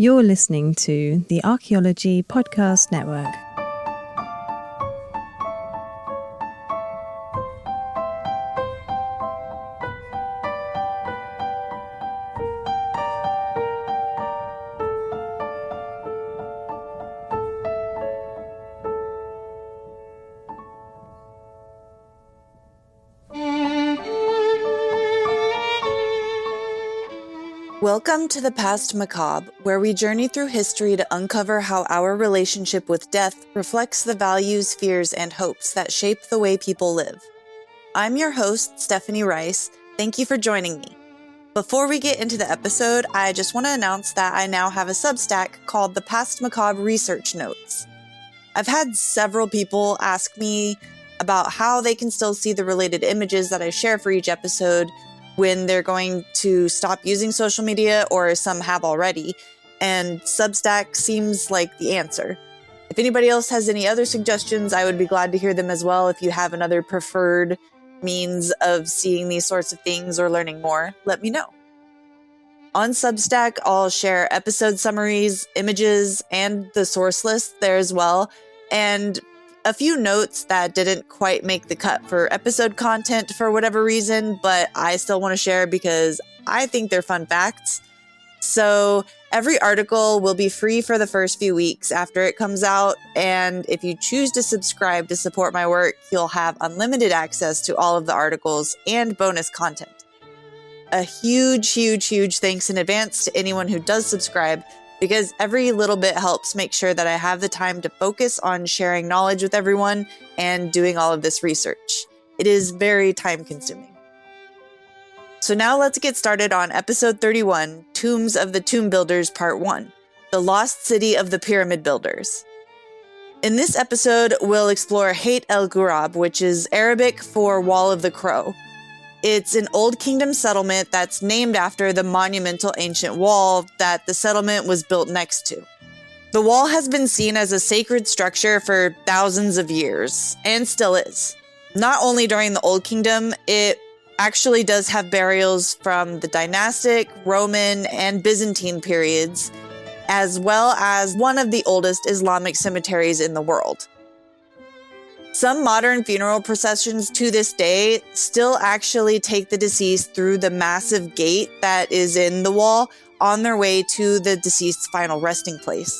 You're listening to the Archaeology Podcast Network. Welcome to the Past Macabre, where we journey through history to uncover how our relationship with death reflects the values, fears, and hopes that shape the way people live. I'm your host, Stephanie Rice. Thank you for joining me. Before we get into the episode, I just want to announce that I now have a Substack called the Past Macabre Research Notes. I've had several people ask me about how they can still see the related images that I share for each episode when they're going to stop using social media, or some have already, and Substack seems like the answer. If anybody else has any other suggestions, I would be glad to hear them as well. If you have another preferred means of seeing these sorts of things or learning more, let me know. On Substack, I'll share episode summaries, images, and the source list there as well, and a few notes that didn't quite make the cut for episode content for whatever reason, but I still want to share because I think they're fun facts. So every article will be free for the first few weeks after it comes out, and if you choose to subscribe to support my work, you'll have unlimited access to all of the articles and bonus content. A huge thanks in advance to anyone who does subscribe, because every little bit helps make sure that I have the time to focus on sharing knowledge with everyone and doing all of this research. It is very time consuming. So now let's get started on episode 31, Tombs of the Tomb Builders Part 1, The Lost City of the Pyramid Builders. In this episode, we'll explore Heit el-Ghurab, which is Arabic for Wall of the Crow. It's an Old Kingdom settlement that's named after the monumental ancient wall that the settlement was built next to. The wall has been seen as a sacred structure for thousands of years, and still is. Not only during the Old Kingdom, it actually does have burials from the dynastic, Roman, and Byzantine periods, as well as one of the oldest Islamic cemeteries in the world. Some modern funeral processions to this day still actually take the deceased through the massive gate that is in the wall on their way to the deceased's final resting place.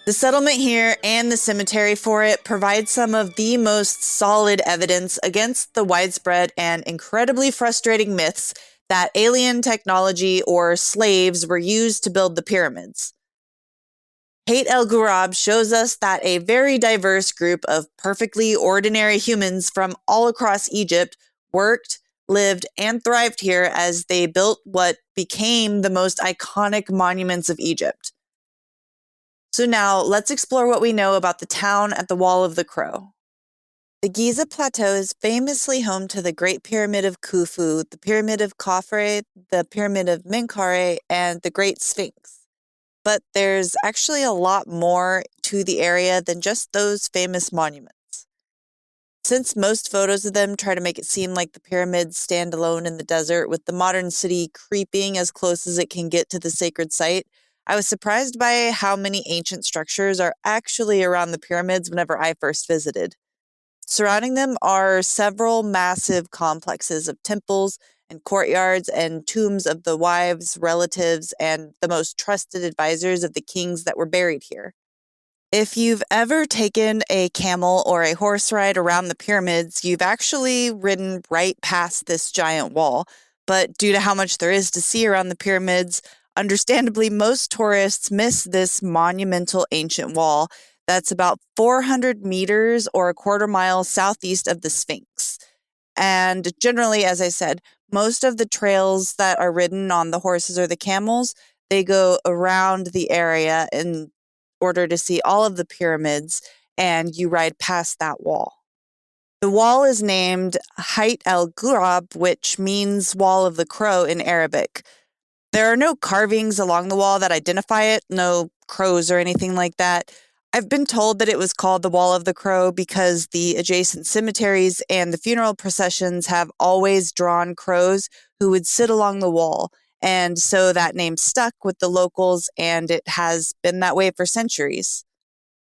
The settlement here and the cemetery for it provide some of the most solid evidence against the widespread and incredibly frustrating myths that alien technology or slaves were used to build the pyramids. Heit el-Ghurab shows us that a very diverse group of perfectly ordinary humans from all across Egypt worked, lived, and thrived here as they built what became the most iconic monuments of Egypt. So now, let's explore what we know about the town at the Wall of the Crow. The Giza Plateau is famously home to the Great Pyramid of Khufu, the Pyramid of Khafre, the Pyramid of Menkaure, and the Great Sphinx. But there's actually a lot more to the area than just those famous monuments. Since most photos of them try to make it seem like the pyramids stand alone in the desert, with the modern city creeping as close as it can get to the sacred site, I was surprised by how many ancient structures are actually around the pyramids whenever I first visited. Surrounding them are several massive complexes of temples and courtyards and tombs of the wives, relatives, and the most trusted advisors of the kings that were buried here. If you've ever taken a camel or a horse ride around the pyramids, you've actually ridden right past this giant wall. But due to how much there is to see around the pyramids, understandably, most tourists miss this monumental ancient wall that's about 400 meters or a quarter mile southeast of the Sphinx. And generally, as I said, most of the trails that are ridden on the horses or the camels, they go around the area in order to see all of the pyramids, and you ride past that wall. The wall is named Heit el-Ghurab, which means Wall of the Crow in Arabic. There are no carvings along the wall that identify it, no crows or anything like that. I've been told that it was called the Wall of the Crow because the adjacent cemeteries and the funeral processions have always drawn crows who would sit along the wall And so that name stuck with the locals, and it has been that way for centuries.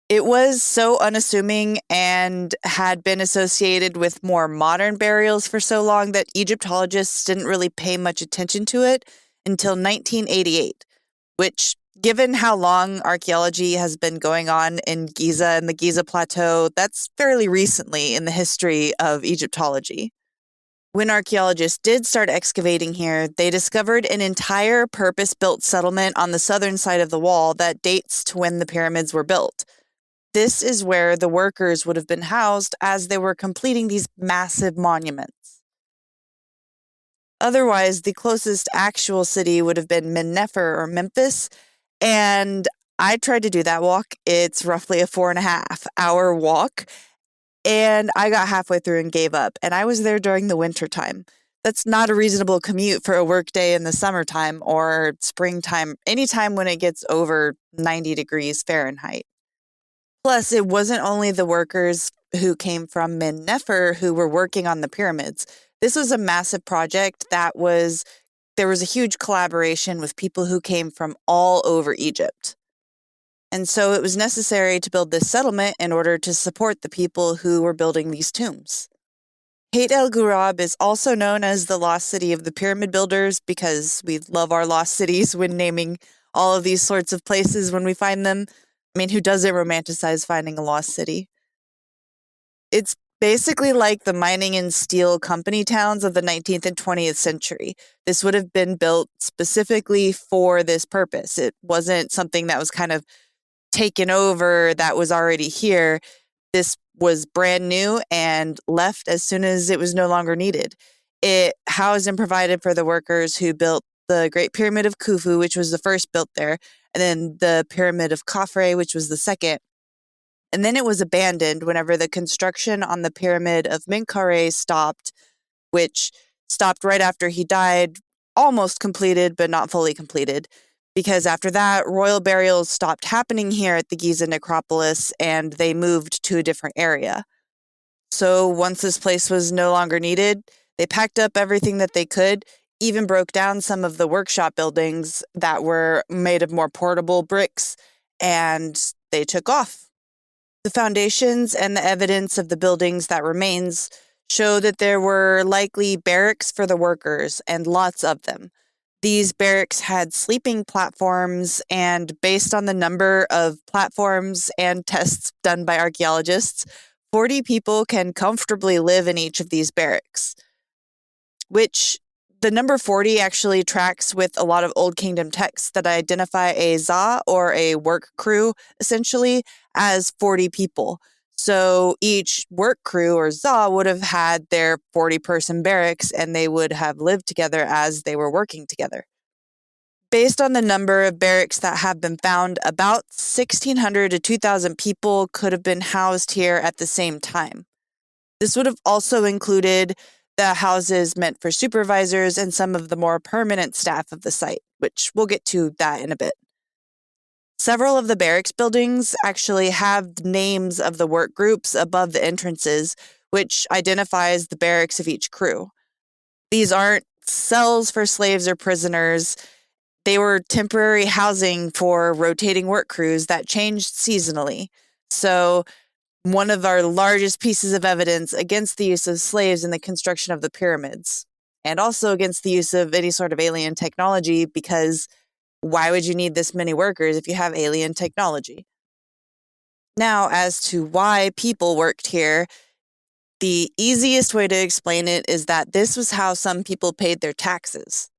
It was so unassuming and had been associated with more modern burials for so long that Egyptologists didn't really pay much attention to it until 1988, which, given how long archaeology has been going on in Giza and the Giza Plateau, that's fairly recently in the history of Egyptology. When archaeologists did start excavating here, they discovered an entire purpose-built settlement on the southern side of the wall that dates to when the pyramids were built. This is where the workers would have been housed as they were completing these massive monuments. Otherwise, the closest actual city would have been Mennefer or Memphis, and I tried to do that walk. It's roughly a 4.5-hour walk, and I got halfway through and gave up, and I was there during the winter time. That's not a reasonable commute for a workday in the summertime or springtime, anytime when it gets over 90 degrees Fahrenheit. Plus, it wasn't only the workers who came from Mennefer who were working on the pyramids. This was a massive project there was a huge collaboration with people who came from all over Egypt. And so it was necessary to build this settlement in order to support the people who were building these tombs. Heit el-Ghurab is also known as the lost city of the pyramid builders because we love our lost cities when naming all of these sorts of places when we find them. I mean, who doesn't romanticize finding a lost city? It's basically like the mining and steel company towns of the 19th and 20th century. This would have been built specifically for this purpose. It wasn't something that was kind of taken over that was already here. This was brand new and left as soon as it was no longer needed. It housed and provided for the workers who built the Great Pyramid of Khufu, which was the first built there, and then the Pyramid of Khafre, which was the second. And then it was abandoned whenever the construction on the Pyramid of Menkaure stopped, which stopped right after he died, almost completed, but not fully completed. Because after that, royal burials stopped happening here at the Giza necropolis, and they moved to a different area. So once this place was no longer needed, they packed up everything that they could, even broke down some of the workshop buildings that were made of more portable bricks, and they took off. The foundations and the evidence of the buildings that remains show that there were likely barracks for the workers, and lots of them. These barracks had sleeping platforms, and based on the number of platforms and tests done by archaeologists, 40 people can comfortably live in each of these barracks, which the number 40 actually tracks with a lot of Old Kingdom texts that identify a za, or a work crew, essentially, as 40 people. So each work crew, or za, would have had their 40-person barracks, and they would have lived together as they were working together. Based on the number of barracks that have been found, about 1,600 to 2,000 people could have been housed here at the same time. This would have also included the houses meant for supervisors and some of the more permanent staff of the site, which we'll get to that in a bit. Several of the barracks buildings actually have names of the work groups above the entrances, which identifies the barracks of each crew. These aren't cells for slaves or prisoners. They were temporary housing for rotating work crews that changed seasonally. So one of our largest pieces of evidence against the use of slaves in the construction of the pyramids, and also against the use of any sort of alien technology, because why would you need this many workers if you have alien technology? Now, as to why people worked here, the easiest way to explain it is that this was how some people paid their taxes.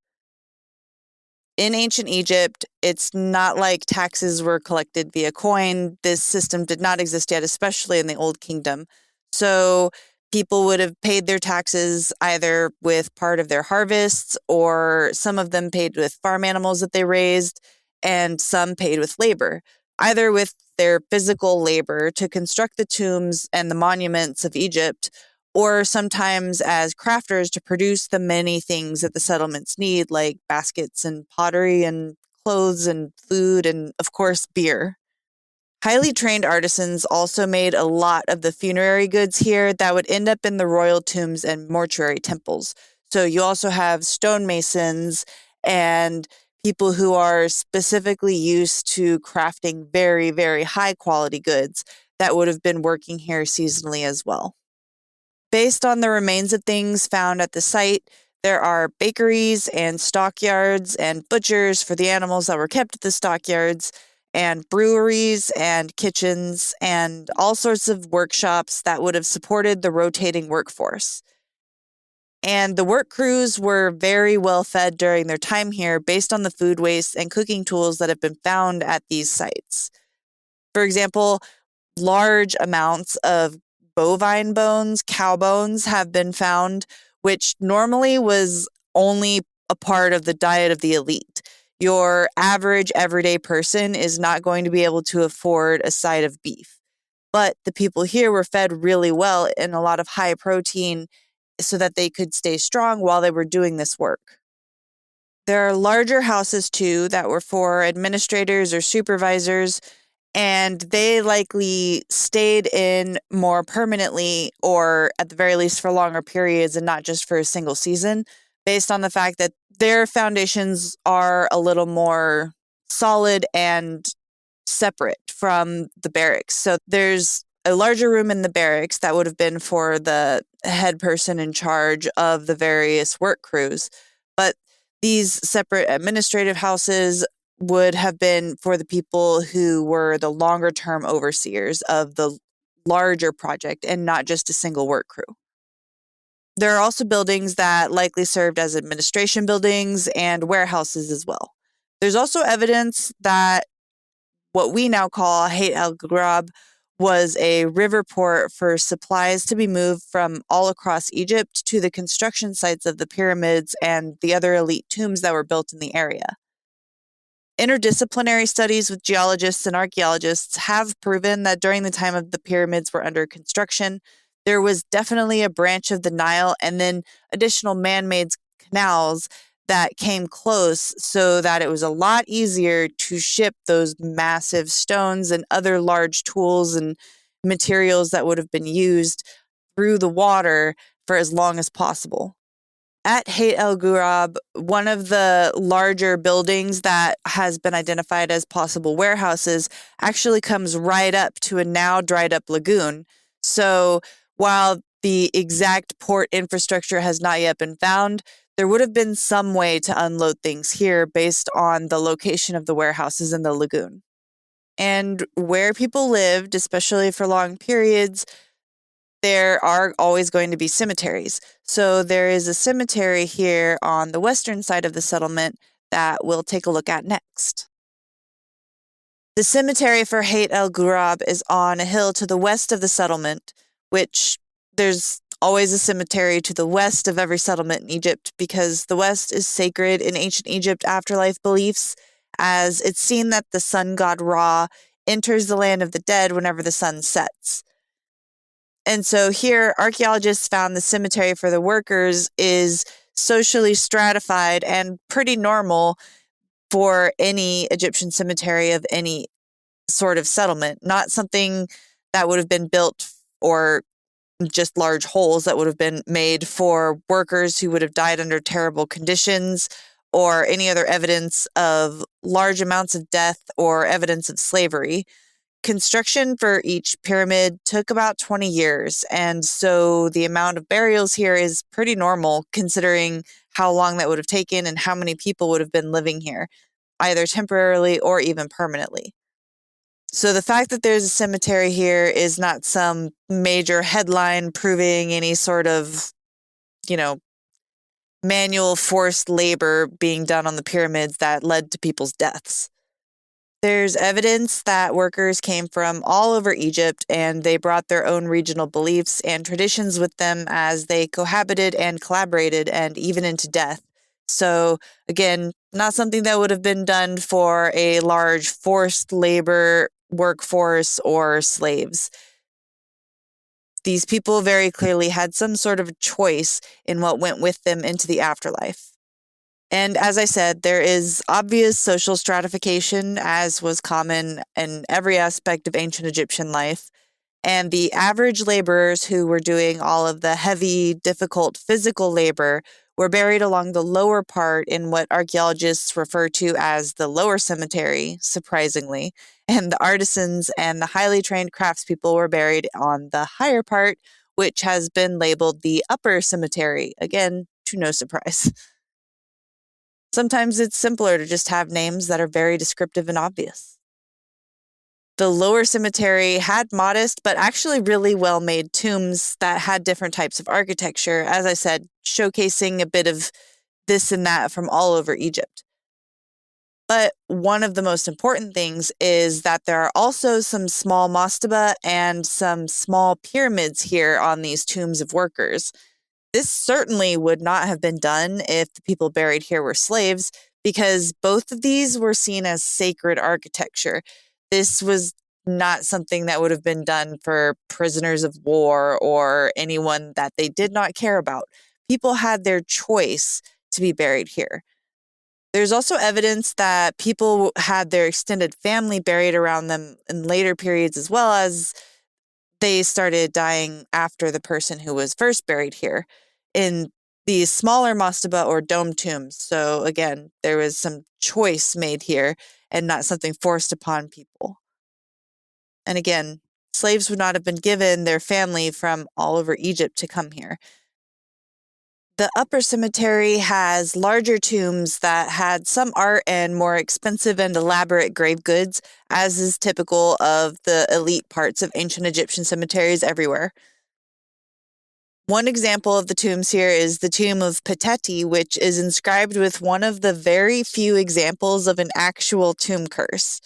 In ancient Egypt, it's not like taxes were collected via coin. This system did not exist yet, especially in the Old Kingdom. So people would have paid their taxes either with part of their harvests, or some of them paid with farm animals that they raised, and some paid with labor, either with their physical labor to construct the tombs and the monuments of Egypt, or sometimes as crafters to produce the many things that the settlements need, like baskets and pottery and clothes and food and, of course, beer. Highly trained artisans also made a lot of the funerary goods here that would end up in the royal tombs and mortuary temples. So you also have stonemasons and people who are specifically used to crafting very, very high quality goods that would have been working here seasonally as well. Based on the remains of things found at the site, there are bakeries and stockyards and butchers for the animals that were kept at the stockyards, and breweries and kitchens and all sorts of workshops that would have supported the rotating workforce. And the work crews were very well fed during their time here based on the food waste and cooking tools that have been found at these sites. For example, large amounts of bovine bones, cow bones have been found, which normally was only a part of the diet of the elite. Your average everyday person is not going to be able to afford a side of beef. But the people here were fed really well in a lot of high protein so that they could stay strong while they were doing this work. There are larger houses too that were for administrators or supervisors, and they likely stayed in more permanently or at the very least for longer periods and not just for a single season, based on the fact that their foundations are a little more solid and separate from the barracks. So there's a larger room in the barracks that would have been for the head person in charge of the various work crews. But these separate administrative houses would have been for the people who were the longer term overseers of the larger project and not just a single work crew. There are also buildings that likely served as administration buildings and warehouses as well. There's also evidence that what we now call Heit el-Ghurab was a river port for supplies to be moved from all across Egypt to the construction sites of the pyramids and the other elite tombs that were built in the area. Interdisciplinary studies with geologists and archaeologists have proven that during the time of the pyramids were under construction, there was definitely a branch of the Nile and then additional man-made canals that came close so that it was a lot easier to ship those massive stones and other large tools and materials that would have been used through the water for as long as possible. At Heit el-Ghurab, one of the larger buildings that has been identified as possible warehouses actually comes right up to a now dried up lagoon. So while the exact port infrastructure has not yet been found, there would have been some way to unload things here based on the location of the warehouses in the lagoon. And where people lived, especially for long periods, there are always going to be cemeteries. So there is a cemetery here on the western side of the settlement that we'll take a look at next. The cemetery for Heit el-Ghurab is on a hill to the west of the settlement, which there's always a cemetery to the west of every settlement in Egypt because the west is sacred in ancient Egypt afterlife beliefs, as it's seen that the sun god Ra enters the land of the dead whenever the sun sets. And so here, archaeologists found the cemetery for the workers is socially stratified and pretty normal for any Egyptian cemetery of any sort of settlement, not something that would have been built or just large holes that would have been made for workers who would have died under terrible conditions or any other evidence of large amounts of death or evidence of slavery. Construction for each pyramid took about 20 years, and so the amount of burials here is pretty normal considering how long that would have taken and how many people would have been living here, either temporarily or even permanently. So the fact that there's a cemetery here is not some major headline proving any sort of, manual forced labor being done on the pyramids that led to people's deaths. There's evidence that workers came from all over Egypt and they brought their own regional beliefs and traditions with them as they cohabited and collaborated and even into death. So again, not something that would have been done for a large forced labor workforce or slaves. These people very clearly had some sort of choice in what went with them into the afterlife. And as I said, there is obvious social stratification, as was common in every aspect of ancient Egyptian life. And the average laborers who were doing all of the heavy, difficult physical labor were buried along the lower part in what archaeologists refer to as the lower cemetery, surprisingly. And the artisans and the highly trained craftspeople were buried on the higher part, which has been labeled the upper cemetery, again, to no surprise. Sometimes it's simpler to just have names that are very descriptive and obvious. The lower cemetery had modest, but actually really well-made tombs that had different types of architecture, as I said, showcasing a bit of this and that from all over Egypt. But one of the most important things is that there are also some small mastaba and some small pyramids here on these tombs of workers. This certainly would not have been done if the people buried here were slaves, because both of these were seen as sacred architecture. This was not something that would have been done for prisoners of war or anyone that they did not care about. People had their choice to be buried here. There's also evidence that people had their extended family buried around them in later periods, as well as they started dying after the person who was first buried here in these smaller mastaba or dome tombs. So again, there was some choice made here and not something forced upon people. And again, slaves would not have been given their family from all over Egypt to come here. The upper cemetery has larger tombs that had some art and more expensive and elaborate grave goods, as is typical of the elite parts of ancient Egyptian cemeteries everywhere. One example of the tombs here is the tomb of Peteti, which is inscribed with one of the very few examples of an actual tomb curse.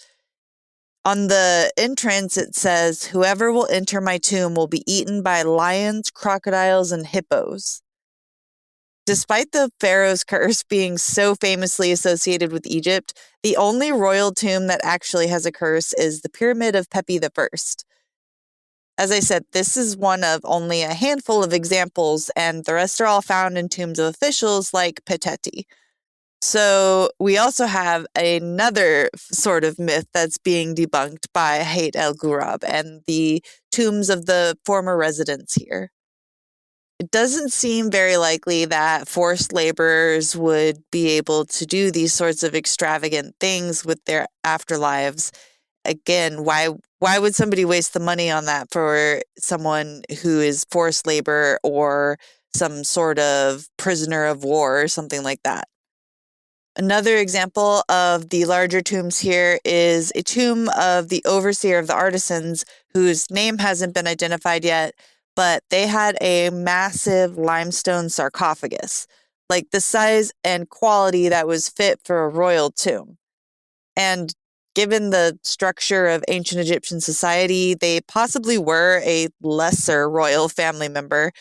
On the entrance, it says, "Whoever will enter my tomb will be eaten by lions, crocodiles, and hippos." Despite the pharaoh's curse being so famously associated with Egypt, the only royal tomb that actually has a curse is the Pyramid of Pepi I. As I said, this is one of only a handful of examples, and the rest are all found in tombs of officials like Peteti. So we also have another sort of myth that's being debunked by Heit el-Ghurab and the tombs of the former residents here. It doesn't seem very likely that forced laborers would be able to do these sorts of extravagant things with their afterlives. Again, why would somebody waste the money on that for someone who is forced labor or some sort of prisoner of war or something like that? Another example of the larger tombs here is a tomb of the overseer of the artisans, whose name hasn't been identified yet, but they had a massive limestone sarcophagus, like the size and quality that was fit for a royal tomb. And given the structure of ancient Egyptian society, they possibly were a lesser royal family member.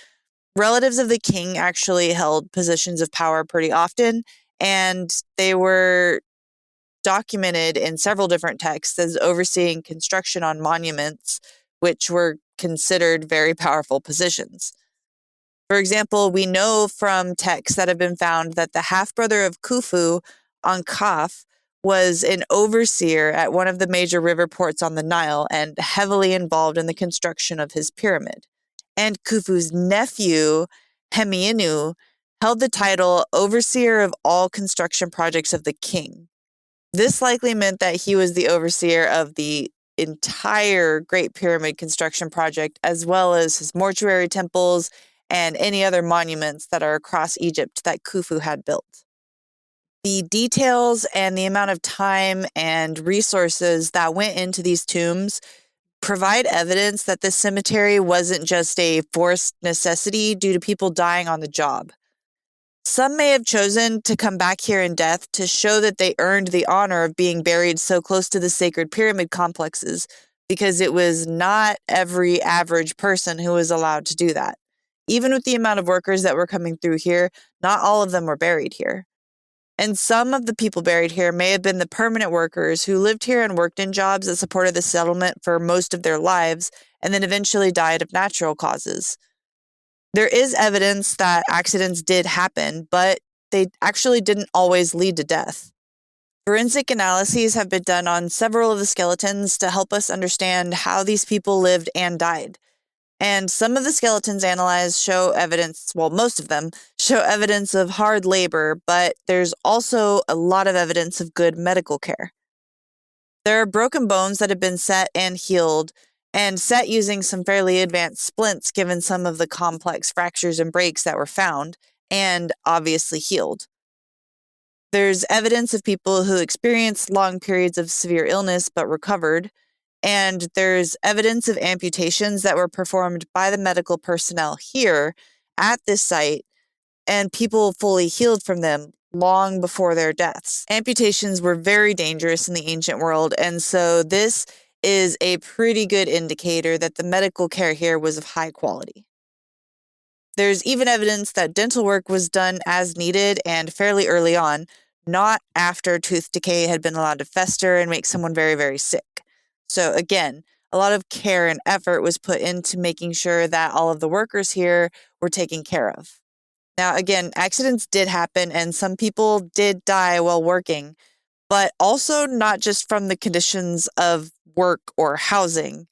Relatives of the king actually held positions of power pretty often, and they were documented in several different texts as overseeing construction on monuments, which were considered very powerful positions. For example, we know from texts that have been found that the half-brother of Khufu, Ankaf, was an overseer at one of the major river ports on the Nile and heavily involved in the construction of his pyramid. And Khufu's nephew, Hemiinu, held the title Overseer of all construction projects of the king. This likely meant that he was the overseer of the entire Great Pyramid construction project, as well as his mortuary temples and any other monuments that are across Egypt that Khufu had built. The details and the amount of time and resources that went into these tombs provide evidence that this cemetery wasn't just a forced necessity due to people dying on the job. Some may have chosen to come back here in death to show that they earned the honor of being buried so close to the sacred pyramid complexes, because it was not every average person who was allowed to do that. Even with the amount of workers that were coming through here, not all of them were buried here. And some of the people buried here may have been the permanent workers who lived here and worked in jobs that supported the settlement for most of their lives and then eventually died of natural causes. There is evidence that accidents did happen, but they actually didn't always lead to death. Forensic analyses have been done on several of the skeletons to help us understand how these people lived and died. And some of the skeletons analyzed show evidence, well, most of them show evidence of hard labor, but there's also a lot of evidence of good medical care. There are broken bones that have been set and healed, and set using some fairly advanced splints given some of the complex fractures and breaks that were found, and obviously healed. There's evidence of people who experienced long periods of severe illness but recovered, and there's evidence of amputations that were performed by the medical personnel here at this site, and people fully healed from them long before their deaths. Amputations were very dangerous in the ancient world, and so this is a pretty good indicator that the medical care here was of high quality. There's even evidence that dental work was done as needed and fairly early on, not after tooth decay had been allowed to fester and make someone very, very sick. So again, a lot of care and effort was put into making sure that all of the workers here were taken care of. Now, again, accidents did happen and some people did die while working, but also not just from the conditions of work or housing.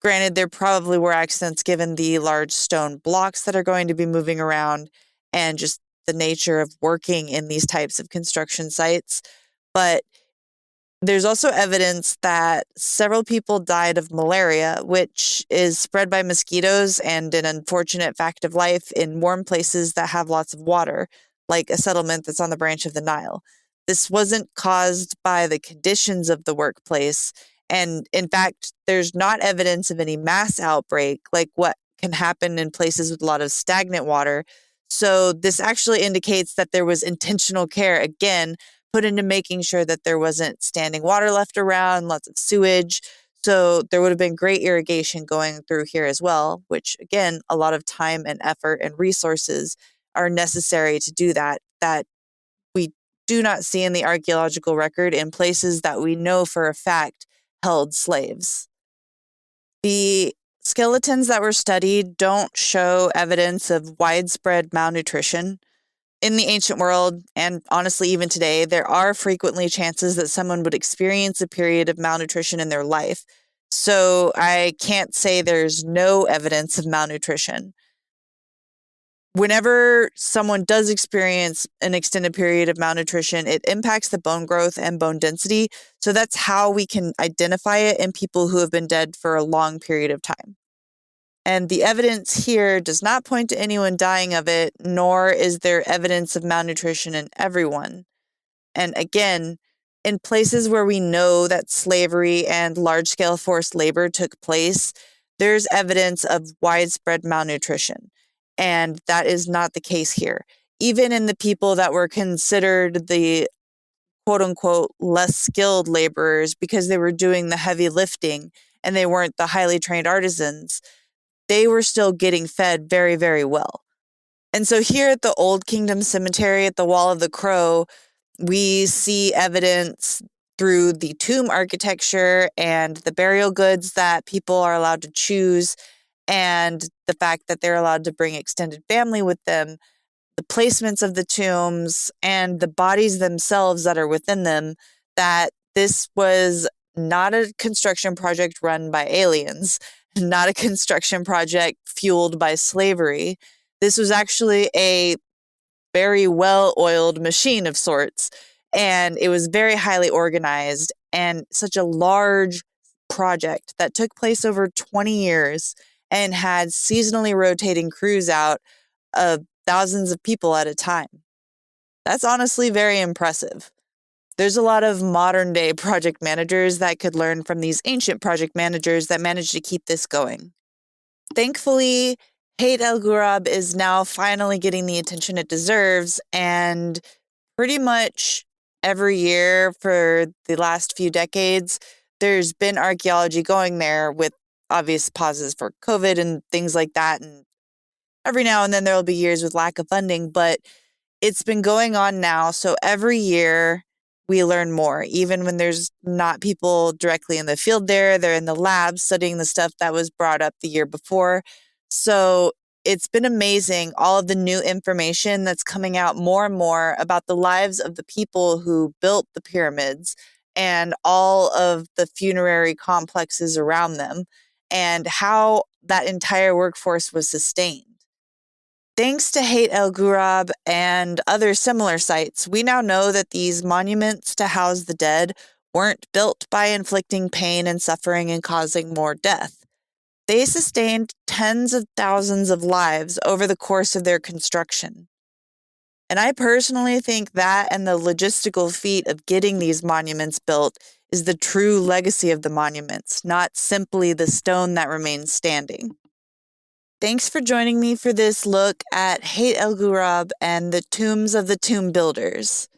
Granted, there probably were accidents given the large stone blocks that are going to be moving around and just the nature of working in these types of construction sites. But there's also evidence that several people died of malaria, which is spread by mosquitoes and an unfortunate fact of life in warm places that have lots of water, like a settlement that's on the branch of the Nile. This wasn't caused by the conditions of the workplace. And in fact, there's not evidence of any mass outbreak like what can happen in places with a lot of stagnant water. So this actually indicates that there was intentional care, again, put into making sure that there wasn't standing water left around, lots of sewage. So there would have been great irrigation going through here as well, which again, a lot of time and effort and resources are necessary to do that we do not see in the archaeological record in places that we know for a fact held slaves. The skeletons that were studied don't show evidence of widespread malnutrition. In the ancient world, and honestly even today, there are frequently chances that someone would experience a period of malnutrition in their life. So I can't say there's no evidence of malnutrition. Whenever someone does experience an extended period of malnutrition, it impacts the bone growth and bone density. So that's how we can identify it in people who have been dead for a long period of time. And the evidence here does not point to anyone dying of it, nor is there evidence of malnutrition in everyone. And again, in places where we know that slavery and large-scale forced labor took place, there's evidence of widespread malnutrition. And that is not the case here. Even in the people that were considered the quote-unquote less skilled laborers because they were doing the heavy lifting and they weren't the highly trained artisans, they were still getting fed very, very well. And so here at the Old Kingdom Cemetery at the Wall of the Crow, we see evidence through the tomb architecture and the burial goods that people are allowed to choose, and the fact that they're allowed to bring extended family with them, the placements of the tombs, and the bodies themselves that are within them, that this was not a construction project run by aliens, not a construction project fueled by slavery. This was actually a very well-oiled machine of sorts, and it was very highly organized and such a large project that took place over 20 years and had seasonally rotating crews out of thousands of people at a time. That's honestly very impressive. There's a lot of modern day project managers that could learn from these ancient project managers that managed to keep this going. Thankfully, Heit el-Ghurab is now finally getting the attention it deserves, and pretty much every year for the last few decades, there's been archaeology going there with obvious pauses for COVID and things like that, and every now and then there will be years with lack of funding, but it's been going on now, so every year we learn more. Even when there's not people directly in the field there, they're in the lab studying the stuff that was brought up the year before. So it's been amazing, all of the new information that's coming out more and more about the lives of the people who built the pyramids and all of the funerary complexes around them and how that entire workforce was sustained. Thanks to Heit el-Ghurab and other similar sites, we now know that these monuments to house the dead weren't built by inflicting pain and suffering and causing more death. They sustained tens of thousands of lives over the course of their construction. And I personally think that and the logistical feat of getting these monuments built is the true legacy of the monuments, not simply the stone that remains standing. Thanks for joining me for this look at Heit el-Ghurab and the tombs of the tomb builders.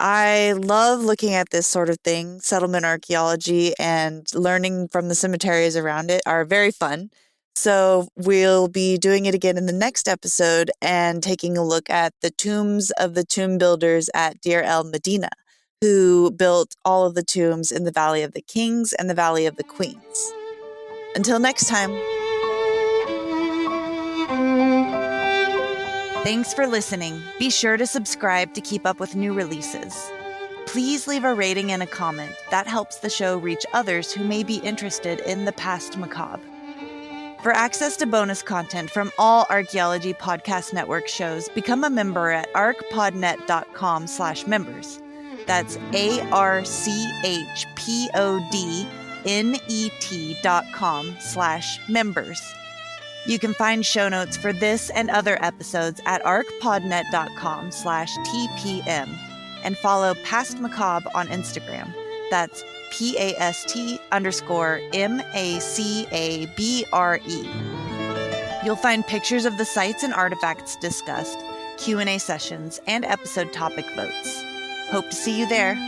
I love looking at this sort of thing. Settlement archaeology and learning from the cemeteries around it are very fun. So we'll be doing it again in the next episode and taking a look at the tombs of the tomb builders at Deir el-Medina, who built all of the tombs in the Valley of the Kings and the Valley of the Queens. Until next time. Thanks for listening. Be sure to subscribe to keep up with new releases. Please leave a rating and a comment. That helps the show reach others who may be interested in the past macabre. For access to bonus content from all Archaeology Podcast Network shows, become a member at archpodnet.com/members. That's archpodnet.com/members. You can find show notes for this and other episodes at archpodnet.com/TPM and follow Past Macabre on Instagram. That's PAST_MACABRE. You'll find pictures of the sites and artifacts discussed, Q&A sessions, and episode topic votes. Hope to see you there.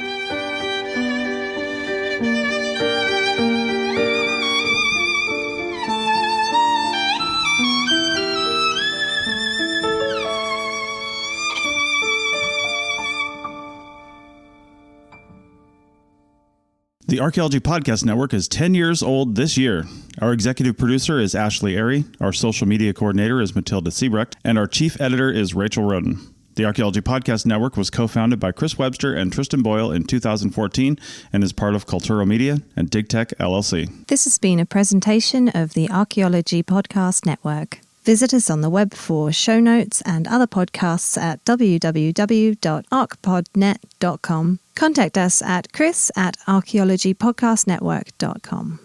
The Archaeology Podcast Network is 10 years old this year. Our executive producer is Ashley Airy, our social media coordinator is Matilda Siebrecht, and our chief editor is Rachel Roden. The Archaeology Podcast Network was co-founded by Chris Webster and Tristan Boyle in 2014 and is part of Cultural Media and DigTech LLC. This has been a presentation of the Archaeology Podcast Network. Visit us on the web for show notes and other podcasts at www.archpodnet.com. Contact us at chris@archaeologypodcastnetwork.com.